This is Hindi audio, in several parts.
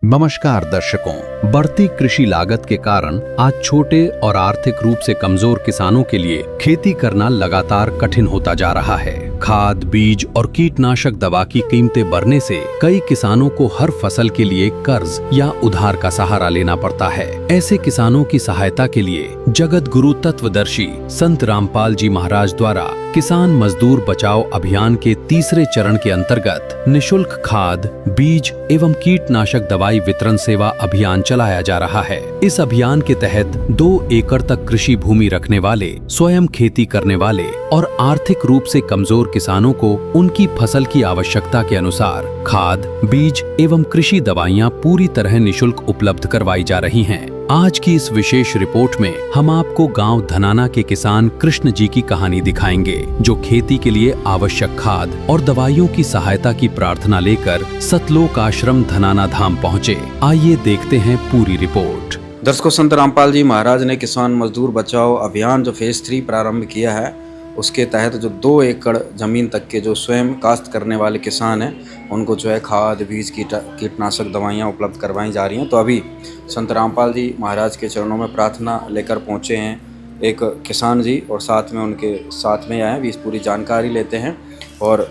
नमस्कार दर्शकों, बढ़ती कृषि लागत के कारण आज छोटे और आर्थिक रूप से कमजोर किसानों के लिए खेती करना लगातार कठिन होता जा रहा है। खाद, बीज और कीटनाशक दवा की कीमतें बढ़ने से कई किसानों को हर फसल के लिए कर्ज या उधार का सहारा लेना पड़ता है। ऐसे किसानों की सहायता के लिए जगत गुरु तत्वदर्शी संत रामपाल जी महाराज द्वारा किसान मजदूर बचाओ अभियान के तीसरे चरण के अंतर्गत निशुल्क खाद, बीज एवं कीटनाशक दवाई वितरण सेवा अभियान चलाया जा रहा है। इस अभियान के तहत 2 एकड़ तक कृषि भूमि रखने वाले, स्वयं खेती करने वाले और आर्थिक रूप से कमजोर किसानों को उनकी फसल की आवश्यकता के अनुसार खाद, बीज एवं कृषि दवाइयाँ पूरी तरह निशुल्क उपलब्ध करवाई जा रही हैं। आज की इस विशेष रिपोर्ट में हम आपको गांव धनाना के किसान कृष्ण जी की कहानी दिखाएंगे, जो खेती के लिए आवश्यक खाद और दवाइयों की सहायता की प्रार्थना लेकर सतलोक आश्रम धनाना धाम पहुंचे। आइए देखते हैं पूरी रिपोर्ट। दर्शकों, संत रामपाल जी महाराज ने किसान मजदूर बचाओ अभियान जो फेज 3 प्रारंभ किया है, उसके तहत जो 2 एकड़ ज़मीन तक के जो स्वयं काश्त करने वाले किसान हैं, उनको जो है खाद, बीज, कीटनाशक दवाइयाँ उपलब्ध करवाई जा रही हैं। तो अभी संत रामपाल जी महाराज के चरणों में प्रार्थना लेकर पहुँचे हैं एक किसान जी, और साथ में उनके साथ में आए हैं। इस पूरी जानकारी लेते हैं और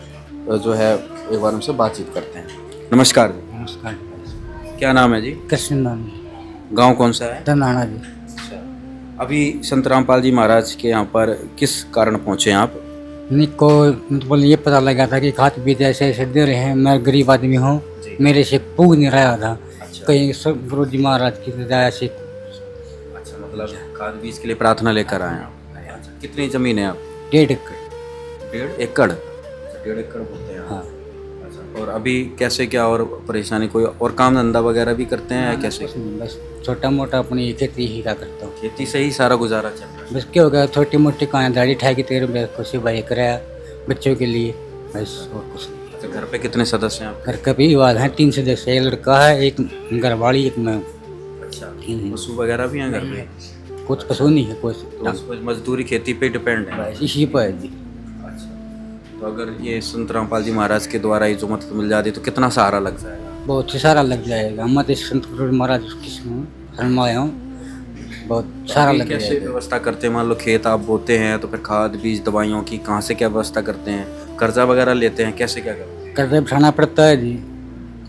जो है एक बार उनसे बातचीत करते हैं। नमस्कार जी। नमस्कार। क्या नाम है जी? कृष्ण नाम। गाँव कौन सा है? धनाना जी। अभी संत रामपाल जी महाराज के यहाँ पर किस कारण पहुँचे हैं आप? को मतलब ये पता लगा था कि खाद बीज ऐसे ऐसे दे रहे हैं, मैं गरीब आदमी हूँ, मेरे से पूग नहीं रहा था। अच्छा। कहीं सब गुरु जी महाराज की दया से। अच्छा, मतलब खाद बीज के लिए प्रार्थना लेकर आए हैं आप। अच्छा, कितनी जमीन है आप? 1.5 एकड़। 1.5 एकड़? 1.5 एकड़ बोलते हैं। हाँ। अच्छा, और अभी कैसे क्या और परेशानी, कोई और काम धंधा वगैरह भी करते हैं या कैसे? बस छोटा मोटा अपनी खेती ही का करता हूँ। खेती से ही सारा गुजारा चल रहा है? बस क्या हो गया, छोटी मोटी कहाँ दाढ़ी ठाई की तेरे में खुशी भाई कराया बच्चों के लिए, बस और कुछ नहीं। अच्छा, घर पे कितने सदस्य हैं आप? घर का भी वाद है, 3 सदस्य, एक लड़का है, एक घरवाली, एक मैं। अच्छा, पशु वगैरह भी हैं घर पे? कुछ पशु नहीं है, कुछ तो मजदूरी खेती पे डिपेंड है? बस इसी पर है जी। अच्छा, तो अगर ये संत रामपाल जी महाराज के द्वारा ये जो मदद मिल जाती तो कितना सहारा लग जाएगा? बहुत सारा लग जाएगा। मैं तो संत गुरु महाराज शर्माया हूँ, बहुत सारा लग कैसे जाएगा। व्यवस्था करते हैं? मान लो खेत आप बोते हैं तो फिर खाद, बीज, दवाइयों की कहाँ से क्या व्यवस्था करते हैं? कर्जा वगैरह लेते हैं, कैसे क्या करते हैं? कर्जा उठाना पड़ता है जी,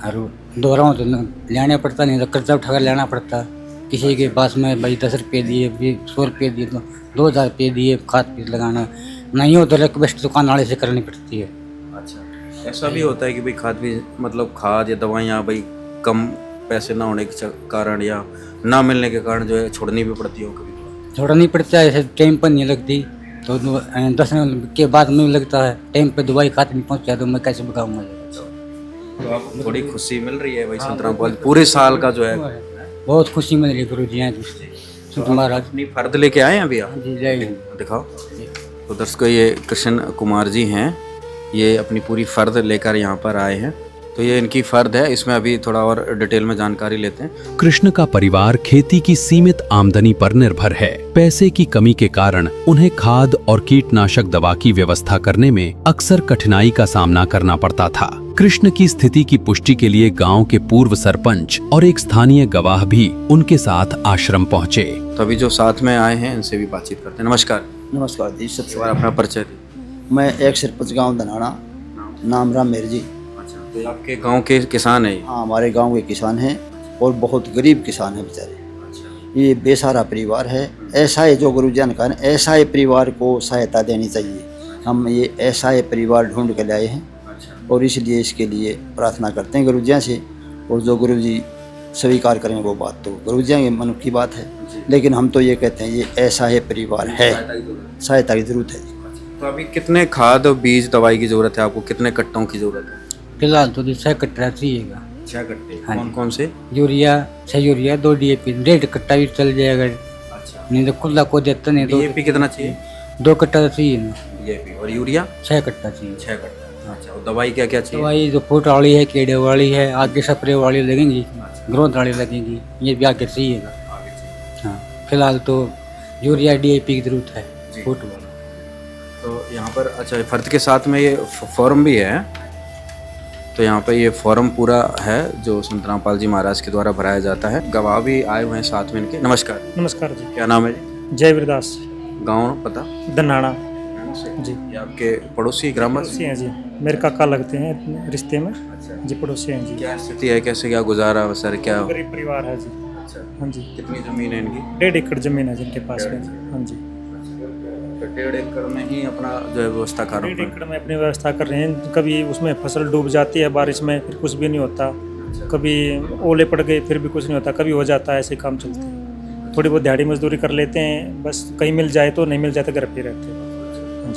और दोहराऊँ तो लेना पड़ता, नहीं तो कर्जा उठाकर लेना पड़ता। किसी के पास में भाई 10 रुपये दिए, 100 रुपये दिए, तो 2000 रुपये दिए खाद बीज लगाना, नहीं हो तो रिक्वेस्ट दुकान वाले से करनी पड़ती है। अच्छा, ऐसा भी होता है कि भाई खाद बीज मतलब खाद या दवाइयाँ भाई कम पैसे ना होने के कारण या ना मिलने के कारण जो है छोड़नी भी पड़ती है कभी? छोड़नी पड़ता है, ऐसे टाइम पर नहीं लगती तो 10 के बाद में लगता है। टाइम पे दवाई खाद नहीं पहुँचा तो मैं कैसे भगाऊंगा? तो आपको थोड़ी खुशी मिल रही है भाई संत रामपाल पूरे साल का जो है? बहुत खुशी मिल रही है गुरु जी हैं संत महाराज। अपनी फर्द लेके आए हैं अभी आप? जी जय हिंद। दिखाओ। तो दर्शकों, ये कृष्ण कुमार जी हैं, ये अपनी पूरी फ़र्द लेकर यहाँ पर आए हैं। तो ये इनकी फ़र्द है, इसमें अभी थोड़ा और डिटेल में जानकारी लेते हैं। कृष्ण का परिवार खेती की सीमित आमदनी पर निर्भर है। पैसे की कमी के कारण उन्हें खाद और कीटनाशक दवा की व्यवस्था करने में अक्सर कठिनाई का सामना करना पड़ता था। कृष्ण की स्थिति की पुष्टि के लिए गांव के पूर्व सरपंच और एक स्थानीय गवाह भी उनके साथ आश्रम पहुँचे। तो अभी जो साथ में आए हैं इनसे भी बातचीत करते हैं। नमस्कार। नमस्कार जी। सबसे बार अपना परिचय दें। मैं एक सरपंच गांव धनाना, नाम राम मेर जी। अच्छा, तो आपके गांव के किसान हैं? हाँ, हमारे गांव के किसान हैं और बहुत गरीब किसान हैं बेचारे। अच्छा, ये बेसहारा परिवार है। ऐसा है जो गुरु जी ने कहा, ऐसा ही परिवार को सहायता देनी चाहिए। हम ये ऐसा ही परिवार ढूंढ के लाए हैं और इसलिए इसके लिए प्रार्थना करते हैं गुरु जी से, और जो गुरु जी स्वीकार करें वो बात तो गुरु जी के मन की बात है, लेकिन हम तो ये कहते हैं ये ऐसा है परिवार है, सहायता की जरूरत है। तो अभी कितने खाद, बीज, दवाई की जरूरत है आपको? कितने कट्टों की जरूरत है? फिलहाल तो 6 कट्टा चाहिएगा। 6 कट्टे? हाँ कौन कौन से? यूरिया 6 यूरिया, 2 DAP, 1.5 कट्टा भी चल जाएगा। अच्छा, नहीं तो खुला को देता नहीं तो DAP कितना चाहिए? 2 कट्टा तो चाहिए ना। DAP और यूरिया 6 कट्टा चाहिए। 6 कट्टा। अच्छा, और दवाई क्या क्या चाहिए? दवाई जो फूट वाली है, कीड़े वाली है, आगे स्प्रे वाली लगेंगी, ग्रोथ वाली लगेंगी, ये भी आगे चाहिएगा। हाँ, फिलहाल तो यूरिया DAP की जरूरत है फूट वाला। तो यहाँ पर अच्छा, फर्द के साथ में ये फॉर्म भी है? तो यहाँ पे ये फॉर्म पूरा है जो संत रामपाल जी महाराज के द्वारा भराया जाता है। गवाह भी आए हुए हैं साथ में इनके। नमस्कार। नमस्कार जी। क्या नाम है जी? जय वीरदास। गाँव पता? दन्नाड़ा जी। ये आपके पड़ोसी ग्रामवासी पड़ोसी हैं जी, मेरे काका लगते हैं रिश्ते में। जी पड़ोसी हैं जी। क्या स्थिति है, कैसे क्या गुजारा बसर क्या? गरीब परिवार है जी। हाँ जी। कितनी जमीन है इनकी? 1.5 एकड़ जमीन है जिनके पास में। हाँ जी। तो 1.5 एकड़ में ही अपना जो है व्यवस्था कर रहे 1.5 एकड़ में अपनी व्यवस्था कर रहे हैं। कभी उसमें फसल डूब जाती है बारिश में, फिर कुछ भी नहीं होता। कभी ओले पड़ गए फिर भी कुछ नहीं होता। कभी हो जाता है, ऐसे काम चलते हैं। थोड़ी बहुत दिहाड़ी मजदूरी कर लेते हैं, बस कहीं मिल जाए तो, नहीं मिल जाए तो घर पे रहते हैं।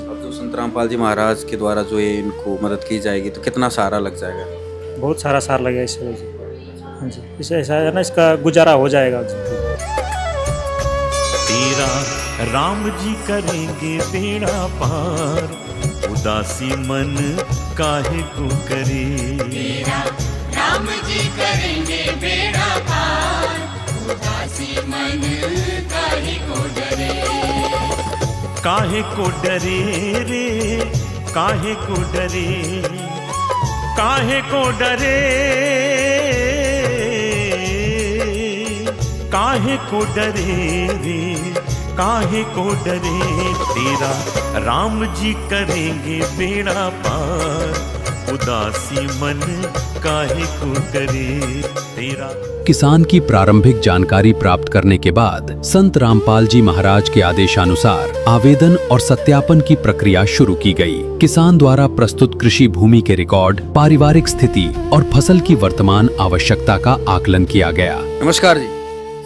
अब जो संत रामपाल जी महाराज के द्वारा जो ये इनको मदद की जाएगी तो कितना सहारा लग जाएगा? बहुत सारा सार लगेगा इससे जी। हाँ जी, इसे ऐसा है ना, इसका गुजारा हो जाएगा। तेरा राम जी करेंगे बेड़ा पार, उदासी मन काहे को करे। तेरा राम जी करेंगे बेड़ा पार, उदासी मन काहे को डरे। काहे को डरे रे, काहे को डरे, काहे को डरे, काहे को डरे रे, काहे को डरे। तेरा राम जी करेंगे बेड़ा पार, उदासी मन काहे को करे। तेरा किसान की प्रारंभिक जानकारी प्राप्त करने के बाद संत रामपाल जी महाराज के आदेशानुसार आवेदन और सत्यापन की प्रक्रिया शुरू की गई। किसान द्वारा प्रस्तुत कृषि भूमि के रिकॉर्ड, पारिवारिक स्थिति और फसल की वर्तमान आवश्यकता का आकलन किया गया। नमस्कार जी।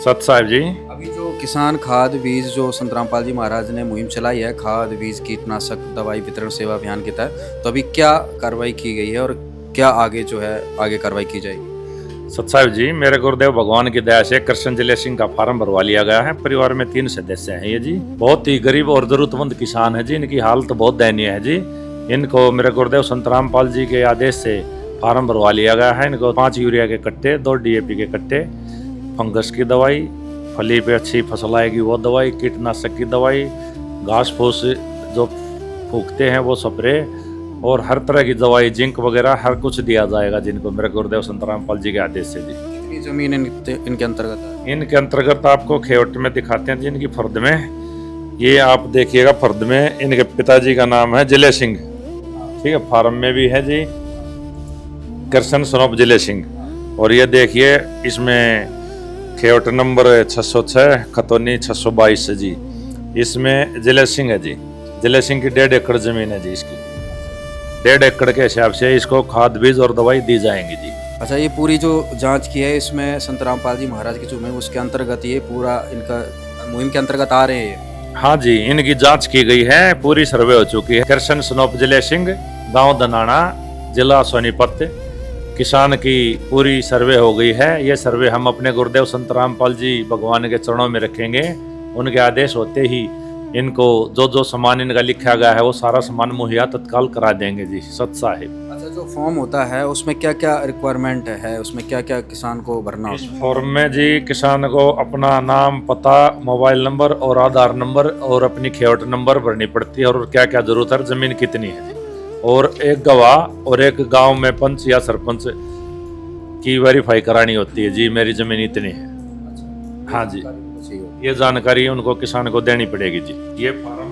सत साहब जी। अभी जो किसान खाद बीज जो संत रामपाल जी महाराज ने मुहिम चलाई है, खाद बीज कीटनाशक दवाई वितरण सेवा अभियान के तहत, तो अभी क्या कार्रवाई की गई है और क्या आगे जो है आगे कार्रवाई की जाएगी? सत साहब जी, मेरे गुरुदेव भगवान की दया से कृष्ण जिले सिंह का फार्म भरवा लिया गया है। परिवार में 3 सदस्य हैं ये जी। बहुत ही गरीब और जरूरतमंद किसान है जी। इनकी हालत बहुत दयनीय है जी। इनको मेरे गुरुदेव संत रामपाल जी के आदेश से फार्म भरवा लिया गया है। इनको 5 यूरिया के कट्टे, 2 DAP के कट्टे, फंगस की दवाई, फली पे अच्छी फसल आएगी वो दवाई, कीटनाशक की दवाई, घास फूस जो फूकते हैं वो स्प्रे, और हर तरह की दवाई, जिंक वगैरह हर कुछ दिया जाएगा जिनको मेरे गुरुदेव संत रामपाल जी के आदेश से जी। कितनी जमीन इनके अंतर्गत है? इनके अंतर्गत आपको खेवट में दिखाते हैं जी। इनकी फर्द में ये आप देखिएगा, फर्द में इनके पिताजी का नाम है जिले सिंह, ठीक है। फार्म में भी है जी कृष्ण सनोप जिले सिंह। और ये देखिए इसमें खेवट नंबर 606, खतौनी 622 है जी। इसमें जिले सिंह है जी। जिले सिंह की 1.5 एकड़ जमीन है जी। इसकी 1.5 एकड़ के हिसाब से इसको खाद बीज और दवाई दी जाएंगी जी। अच्छा, ये पूरी जो जांच की है इसमें संत रामपाल जी महाराज की जो मुहिम उसके अंतर्गत ये पूरा इनका मुहिम के अंतर्गत आ रहे हैं? हाँ जी, इनकी जांच की गई है, पूरी सर्वे हो चुकी है। कृष्ण सनोप जिले सिंह, गांव दनाना, जिला सोनीपत। किसान की पूरी सर्वे हो गई है। ये सर्वे हम अपने गुरुदेव संत रामपाल जी भगवान के चरणों में रखेंगे। उनके आदेश होते ही इनको जो जो सामान इनका लिखा गया है वो सारा सामान मुहैया तत्काल करा देंगे जी। सत साहिब। अच्छा, जो फॉर्म होता है उसमें क्या क्या रिक्वायरमेंट है, उसमें क्या क्या किसान को भरना होता इस है? फॉर्म में जी किसान को अपना नाम, पता, मोबाइल नंबर और आधार नंबर और अपनी खेवट नंबर भरनी पड़ती है, और क्या क्या जरूरत है, जमीन कितनी है जी, और एक गवाह और एक गांव में पंच या सरपंच की वेरीफाई करानी होती है जी, मेरी जमीन इतनी है। हाँ जी, ये जानकारी उनको किसान को देनी पड़ेगी जी। ये फार्म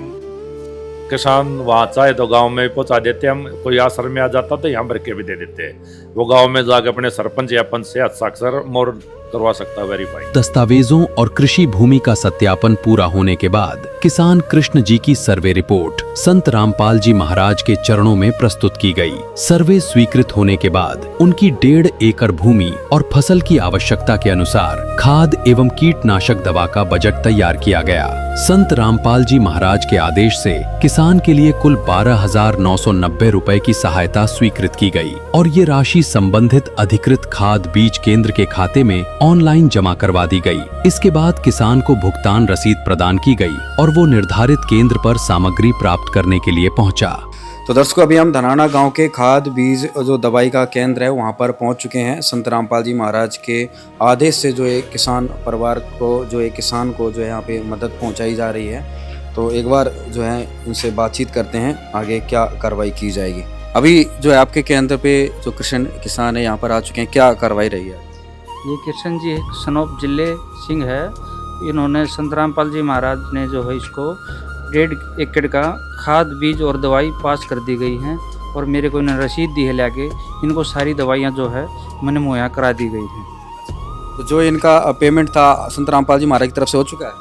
किसान वहाँ चाहे तो गांव में पहुंचा देते हैं हम। कोई आश्रम में आ जाता तो यहाँ भर के भी दे देते हैं। वो गांव में जाकर अपने सरपंच या पंच से हस्ताक्षर मोर करवा सकता है, वेरीफाई। दस्तावेजों और कृषि भूमि का सत्यापन पूरा होने के बाद किसान कृष्ण जी की सर्वे रिपोर्ट संत रामपाल जी महाराज के चरणों में प्रस्तुत की गई। सर्वे स्वीकृत होने के बाद उनकी 1.5 एकड़ भूमि और फसल की आवश्यकता के अनुसार खाद एवं कीटनाशक दवा का बजट तैयार किया गया। संत रामपाल जी महाराज के आदेश से किसान के लिए कुल 12,990 रुपए की सहायता स्वीकृत की गई और ये राशि संबंधित अधिकृत खाद बीज केंद्र के खाते में ऑनलाइन जमा करवा दी गई। इसके बाद किसान को भुगतान रसीद प्रदान की गई और वो निर्धारित केंद्र पर सामग्री प्राप्त करने के लिए पहुंचा। तो दर्शकों, अभी हम धनाना गांव के खाद बीज जो दवाई का केंद्र है वहां पर पहुंच चुके हैं। संत रामपाल जी महाराज के आदेश से जो एक किसान परिवार को, जो एक किसान को जो है यहाँ पे मदद पहुंचाई जा रही है। तो एक बार जो है इनसे बातचीत करते हैं, आगे क्या कार्रवाई की जाएगी। अभी जो है आपके केंद्र पे जो कृषण किसान है यहाँ पर आ चुके हैं, क्या कार्रवाई रही है? ये किशन जी सनोप जिले सिंह है। इन्होंने संत रामपाल जी महाराज ने जो है इसको 1.5 एकड़ का खाद बीज और दवाई पास कर दी गई हैं और मेरे को इन्होंने रसीद दी है लाके। इनको सारी दवाइयाँ जो है मैंने मुहैया करा दी गई हैं। तो जो इनका पेमेंट था संत रामपाल जी महाराज की तरफ से हो चुका है?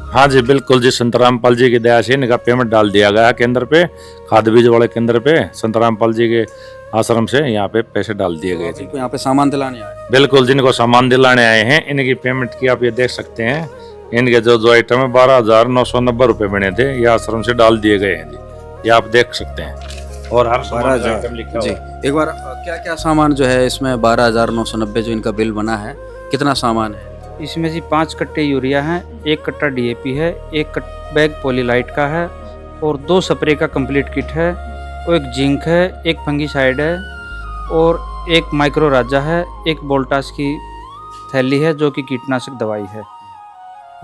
हाँ जी बिल्कुल जी, संत रामपाल जी की दया से इनका पेमेंट डाल दिया गया है केंद्र पे, खाद बीज वाले केंद्र पे। संत रामपाल जी के आश्रम से यहाँ पे पैसे डाल दिए गए थे। तो यहाँ पे सामान दिलाने आए? बिल्कुल, जिनको सामान दिलाने आए हैं इनकी पेमेंट की आप ये देख सकते हैं। इनके जो आइटम है 12,990 रुपये बने थे, ये आश्रम से डाल दिए गए हैं जी, ये आप देख सकते हैं। और हर 12,000 जी। एक बार क्या क्या सामान जो है इसमें 12,990 जो इनका बिल बना है, कितना सामान है? इसमें जी 5 कट्टे यूरिया हैं, 1 कट्टा DAP है, 1 बैग पॉलीलाइट का है और 2 स्प्रे का कंप्लीट किट है और 1 जिंक है, 1 फंगीसाइड है और 1 माइक्रो राजा है, 1 वोल्टास की थैली है जो कि कीटनाशक दवाई है।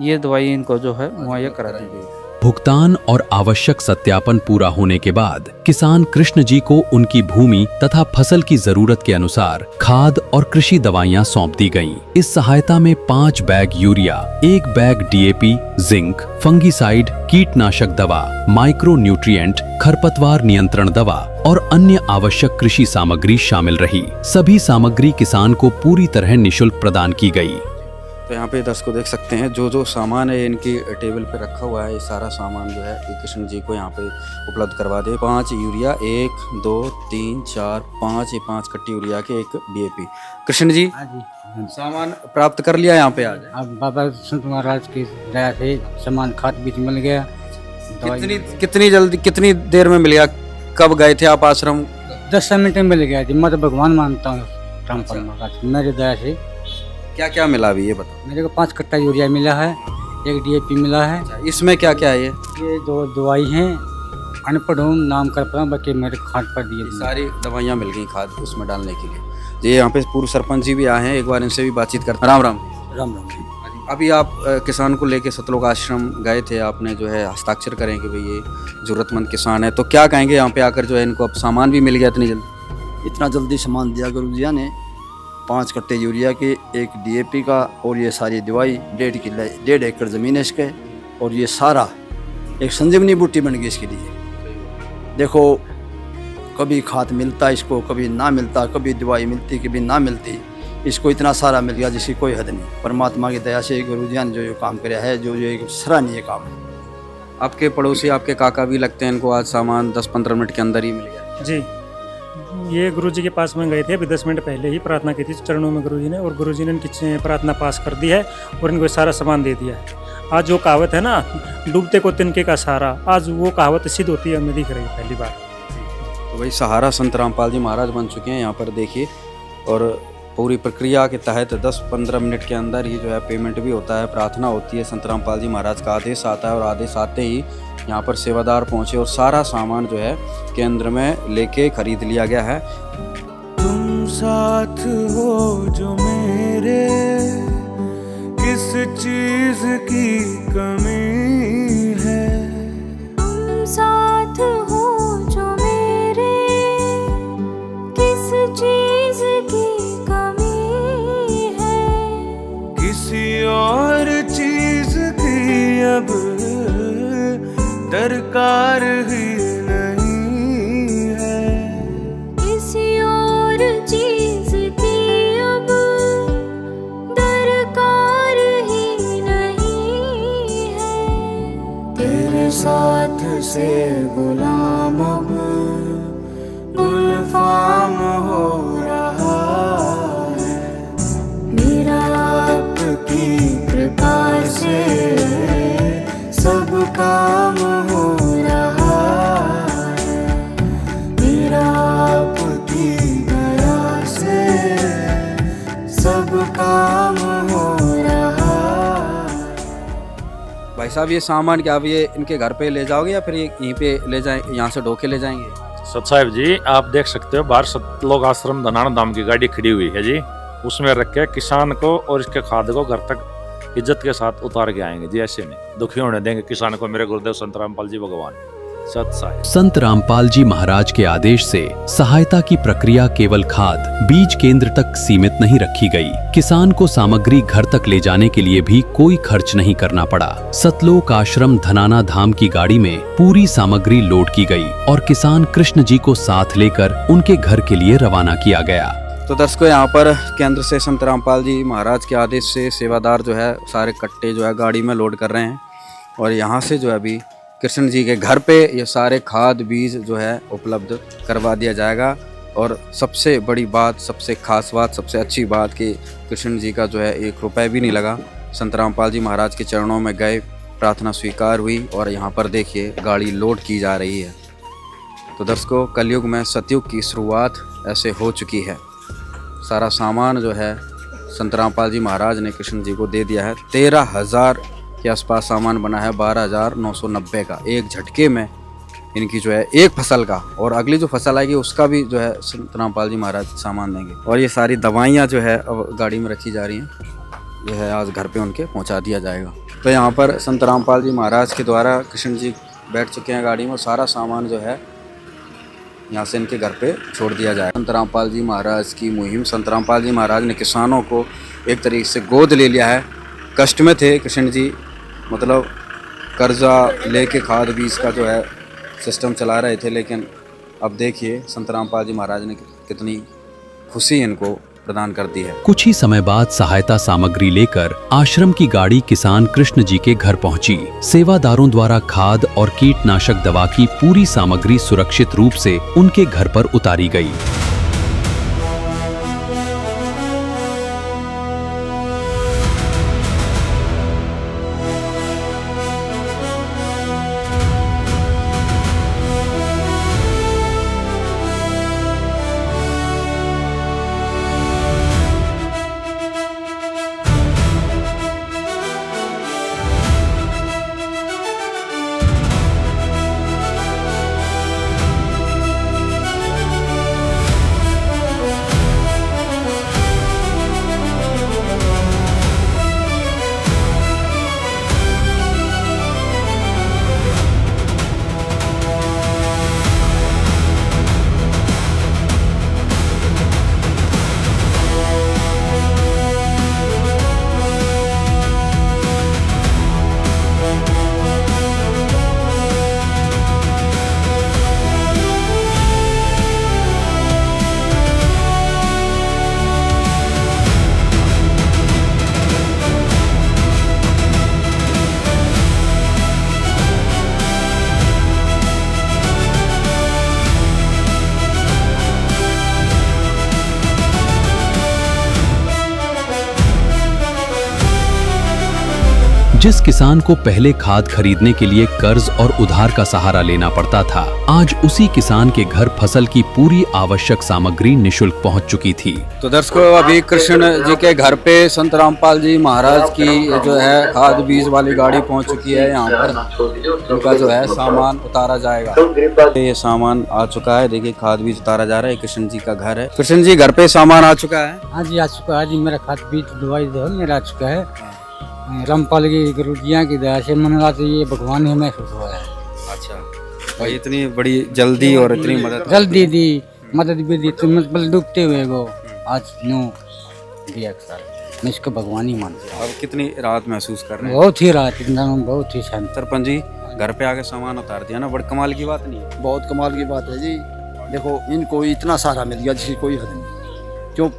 ये दवाई इनको जो है मुहैया करा दी गई है। भुगतान और आवश्यक सत्यापन पूरा होने के बाद किसान कृष्ण जी को उनकी भूमि तथा फसल की जरूरत के अनुसार खाद और कृषि दवाइयां सौंप दी गईं। इस सहायता में 5 bag urea, 1 bag DAP, zinc, fungicide, कीटनाशक दवा, माइक्रो न्यूट्रिएंट, खरपतवार नियंत्रण दवा और अन्य आवश्यक कृषि सामग्री शामिल रही। सभी सामग्री किसान को पूरी तरह निःशुल्क प्रदान की गई। तो यहाँ पे दर्शकों देख सकते हैं जो सामान है इनकी टेबल पे रखा हुआ है, ये सारा सामान जो है कृष्ण जी को यहाँ पे उपलब्ध करवा दे। 5 यूरिया, 1 2 3 4 5, ये 5 कट्टी यूरिया के, 1 DAP। कृष्ण जी हाँ जी, सामान प्राप्त कर लिया यहाँ पे आज? अब बाबा संत महाराज की दया से सामान खाद बीज मिल गया। कितनी जल्दी, कितनी देर में मिल गया? कब गए थे आप आश्रम? 10 मिनट में मिल गया जी। मैं तो भगवान मानता हूँ रामपाल महाराज, मेरी दया से। क्या क्या मिला अभी ये बताओ? मेरे को 5 कट्टा यूरिया मिला है, 1 DAP मिला है। इसमें क्या क्या है? ये 2 दवाई हैं, अनपढ़ हूँ नाम कर पाऊँ, बाकी मेरे खाद पर दिए। सारी दवाइयाँ मिल गई खाद उसमें डालने के लिए। ये यहाँ पे पूर्व सरपंच जी भी आए हैं, एक बार इनसे भी बातचीत करते हैं। राम राम। राम राम। अभी आप किसान को लेके सतलोक आश्रम गए थे, आपने जो है हस्ताक्षर करें कि भाई ये जरूरतमंद किसान है, तो क्या कहेंगे यहाँ पे आकर जो है इनको अब सामान भी मिल गया इतनी जल्दी? इतना जल्दी सामान दिया गुरुजिया ने। 5 कट्टे यूरिया के, 1 DAP का और ये सारी दवाई 1.5 एकड़ ज़मीन है इसके, और ये सारा एक संजीवनी बूटी बन गई इसके लिए। देखो कभी खाद मिलता इसको, कभी ना मिलता, कभी दवाई मिलती, कभी ना मिलती, इसको इतना सारा मिल गया जिसकी कोई हद नहीं। परमात्मा की दया से गुरुजी ने जो काम किया है, जो एक सराहनीय काम है। आपके पड़ोसी, आपके काका भी लगते हैं, इनको आज सामान 10-15 मिनट के अंदर ही मिल गया? जी, ये गुरुजी के पास में गए थे, अभी 10 मिनट पहले ही प्रार्थना की थी चरणों में गुरुजी ने, और गुरुजी ने इनकी प्रार्थना पास कर दी है और इनको सारा सामान दे दिया है। आज जो कहावत है ना, डूबते को तिनके का सहारा, आज वो कहावत सिद्ध होती है, हमें दिख रही है पहली बार। तो भाई सहारा संत रामपाल जी महाराज बन चुके हैं यहाँ पर देखिए, और पूरी प्रक्रिया के तहत 10-15 मिनट के अंदर ही जो है पेमेंट भी होता है, प्रार्थना होती है, संत रामपाल जी महाराज का आदेश आता है और आदेश आते ही यहाँ पर सेवादार पहुँचे और सारा सामान जो है केंद्र में लेके खरीद लिया गया है। तुम साथ हो जो मेरे, किस चीज की कमी है? तुम साथ हो जो मेरे, किस चीज की कमी है? किसी और चीज की अब दरकार ही नहीं है। किसी और चीज की अब दरकार ही नहीं है। तेरे साथ से गुलाम अब गुलफाम हो रहा है। मेरा आपकी कृपा से सब काम हो रहा है। मेरा आपकी दया से सब काम हो रहा है। भाई साहब ये सामान क्या आप ये इनके घर पे ले जाओगे या फिर ये यहीं पे ले जाए, यहाँ से ढो के ले जाएंगे? सत साहिब जी आप देख सकते हो बाहर सतलोक आश्रम धनाना धाम की गाड़ी खड़ी हुई है जी, उसमें रख के किसान को और इसके खाद को घर तक इज्जत के साथ उतार के आएंगे जी। ऐसे नहीं दुखी होने देंगे किसान को, मेरे गुरुदेव संत रामपाल जी भगवान। सत साई। संत रामपाल जी महाराज के आदेश से सहायता की प्रक्रिया केवल खाद बीज केंद्र तक सीमित नहीं रखी गई। किसान को सामग्री घर तक ले जाने के लिए भी कोई खर्च नहीं करना पड़ा। सतलोक आश्रम धनाना धाम की गाड़ी में पूरी सामग्री लोड की गई और किसान कृष्ण जी को साथ लेकर उनके घर के लिए रवाना किया गया। तो दर्शकों, यहाँ पर केंद्र से संत रामपाल जी महाराज के आदेश से सेवादार जो है सारे कट्टे जो है गाड़ी में लोड कर रहे हैं और यहाँ से जो है अभी कृष्ण जी के घर पे ये सारे खाद बीज जो है उपलब्ध करवा दिया जाएगा। और सबसे बड़ी बात, सबसे खास बात, सबसे अच्छी बात कि कृष्ण जी का जो है 1 रुपये भी नहीं लगा। संत रामपाल जी महाराज के चरणों में गए, प्रार्थना स्वीकार हुई और यहाँ पर देखिए गाड़ी लोड की जा रही है। तो दर्शकों, कलयुग में सतयुग की शुरुआत ऐसे हो चुकी है। सारा सामान जो है संत रामपाल जी महाराज ने कृष्ण जी को दे दिया है। 13,000 के आसपास सामान बना है, 12,990 का एक झटके में इनकी जो है एक फसल का, और अगली जो फसल आएगी उसका भी जो है संत रामपाल जी महाराज सामान देंगे। और ये सारी दवाइयाँ जो है अब गाड़ी में रखी जा रही हैं, जो है आज घर पे उनके पहुंचा दिया जाएगा। तो यहाँ पर संत रामपाल जी महाराज के द्वारा कृष्ण जी बैठ चुके हैं गाड़ी में, सारा सामान जो है यहाँ से इनके घर पे छोड़ दिया जाए। संत रामपाल जी महाराज की मुहिम, संत रामपाल जी महाराज ने किसानों को एक तरीके से गोद ले लिया है। कष्ट में थे कृष्ण जी, मतलब कर्जा लेके खाद बीज का जो है सिस्टम चला रहे थे, लेकिन अब देखिए संत रामपाल जी महाराज ने कितनी खुशी इनको प्रदान कर दी है। कुछ ही समय बाद सहायता सामग्री लेकर आश्रम की गाड़ी किसान कृष्ण जी के घर पहुंची। सेवादारों द्वारा खाद और कीटनाशक दवा की पूरी सामग्री सुरक्षित रूप से उनके घर पर उतारी गई। जिस किसान को पहले खाद खरीदने के लिए कर्ज और उधार का सहारा लेना पड़ता था, आज उसी किसान के घर फसल की पूरी आवश्यक सामग्री निशुल्क पहुंच चुकी थी। तो दर्शकों, अभी कृष्ण जी के घर पे संत रामपाल जी महाराज की जो है खाद बीज वाली गाड़ी पहुंच चुकी है। यहाँ पर उनका जो है सामान उतारा जाएगा। ये सामान आ चुका है, देखिए खाद बीज उतारा जा रहा है। कृष्ण जी का घर है। कृष्ण जी घर पे सामान आ चुका है। हाँ जी, आ चुका है जी। मेरा खाद बीज दवाई जो है मेरा आ चुका है। रामपाल की गुरुजियाँ की दया से मन तो ये भगवान ही महसूस हुआ है। अच्छा, भाई इतनी बड़ी जल्दी और इतनी मदद जल्दी दी, मदद भी दी। तो मतलब डूबते हुए को आज न्यू दिया सर, मैं इसको भगवान ही मानता हूँ। अब कितनी राहत महसूस कर रहे हैं? बहुत ही राहत, बहुत ही शांति। सरपंच जी घर पे आके सामान उतार दिया ना, बड़ी कमाल की बात नहीं है? बहुत कमाल की बात है जी। देखो, इनको इतना सारा मिल गया जिसकी कोई हद नहीं। क्यों,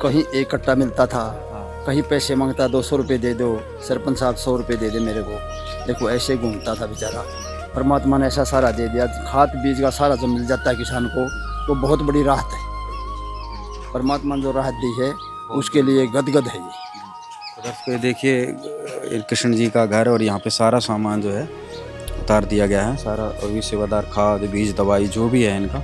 कहीं एक कट्टा मिलता था, कहीं पैसे मांगता 200 रुपये दे दो, सरपंच साहब 100 रुपये दे दे मेरे को। देखो ऐसे घूमता था बेचारा, परमात्मा ने ऐसा सारा दे दिया। खाद बीज का सारा जो मिल जाता है किसान को, वो बहुत बड़ी राहत है। परमात्मा ने जो राहत दी है उसके लिए गदगद है ये। तो देखिए कृष्ण जी का घर, और यहाँ पे सारा सामान जो है उतार दिया गया है। सारा अभी सेवादार खाद बीज दवाई जो भी है इनका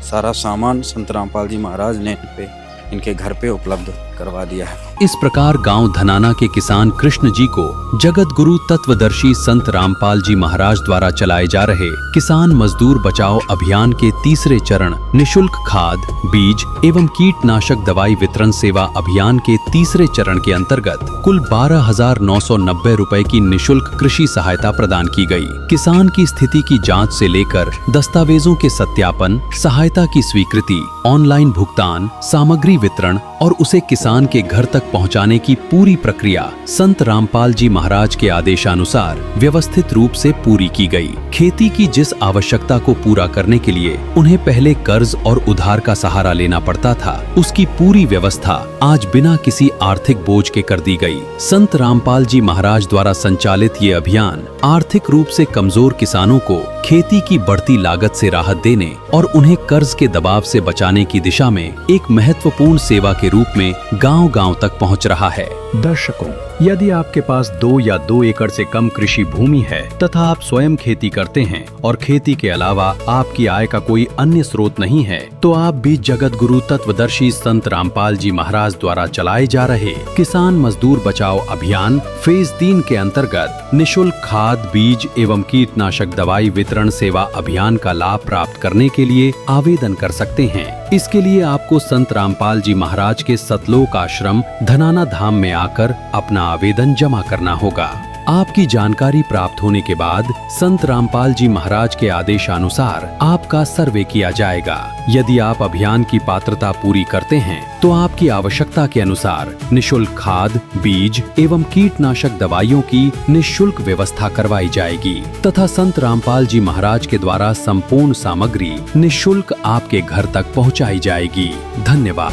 सारा सामान संत रामपाल जी महाराज ने पे इनके घर पे उपलब्ध करवा दिया है। इस प्रकार गांव धनाना के किसान कृष्ण जी को जगत गुरु तत्वदर्शी संत रामपाल जी महाराज द्वारा चलाए जा रहे किसान मजदूर बचाओ अभियान के तीसरे चरण निशुल्क खाद, बीज एवं कीटनाशक दवाई वितरण सेवा अभियान के तीसरे चरण के अंतर्गत कुल 12,990 रुपए की निशुल्क कृषि सहायता प्रदान की गई। किसान की स्थिति की जांच से लेकर दस्तावेजों के सत्यापन, सहायता की स्वीकृति, ऑनलाइन भुगतान, सामग्री वितरण और उसे किसान के घर तक पहुंचाने की पूरी प्रक्रिया संत रामपाल जी महाराज के आदेशानुसार व्यवस्थित रूप से पूरी की गई। खेती की जिस आवश्यकता को पूरा करने के लिए उन्हें पहले कर्ज और उधार का सहारा लेना पड़ता था, उसकी पूरी व्यवस्था आज बिना किसी आर्थिक बोझ के कर दी गई। संत रामपाल जी महाराज द्वारा संचालित ये अभियान आर्थिक रूप से कमजोर किसानों को खेती की बढ़ती लागत से राहत देने और उन्हें कर्ज के दबाव से बचाने की दिशा में एक महत्वपूर्ण सेवा के रूप में गांव-गांव तक पहुंच रहा है। दर्शकों, यदि आपके पास 2 या 2 एकड़ से कम कृषि भूमि है तथा आप स्वयं खेती करते हैं और खेती के अलावा आपकी आय का कोई अन्य स्रोत नहीं है, तो आप भी जगत गुरु तत्वदर्शी संत रामपाल जी महाराज द्वारा चलाए जा रहे किसान मजदूर बचाओ अभियान फेज 3 के अंतर्गत निशुल्क खाद, बीज एवं कीटनाशक दवाई वितरण सेवा अभियान का लाभ प्राप्त करने के लिए आवेदन कर सकते हैं। इसके लिए आपको संत रामपाल जी महाराज के सतलोक आश्रम धनाना धाम में आकर अपना आवेदन जमा करना होगा। आपकी जानकारी प्राप्त होने के बाद संत रामपाल जी महाराज के आदेशानुसार आपका सर्वे किया जाएगा। यदि आप अभियान की पात्रता पूरी करते हैं तो आपकी आवश्यकता के अनुसार निशुल्क खाद, बीज एवं कीटनाशक दवाइयों की निशुल्क व्यवस्था करवाई जाएगी तथा संत रामपाल जी महाराज के द्वारा संपूर्ण सामग्री निशुल्क आपके घर तक पहुंचाई जाएगी। धन्यवाद।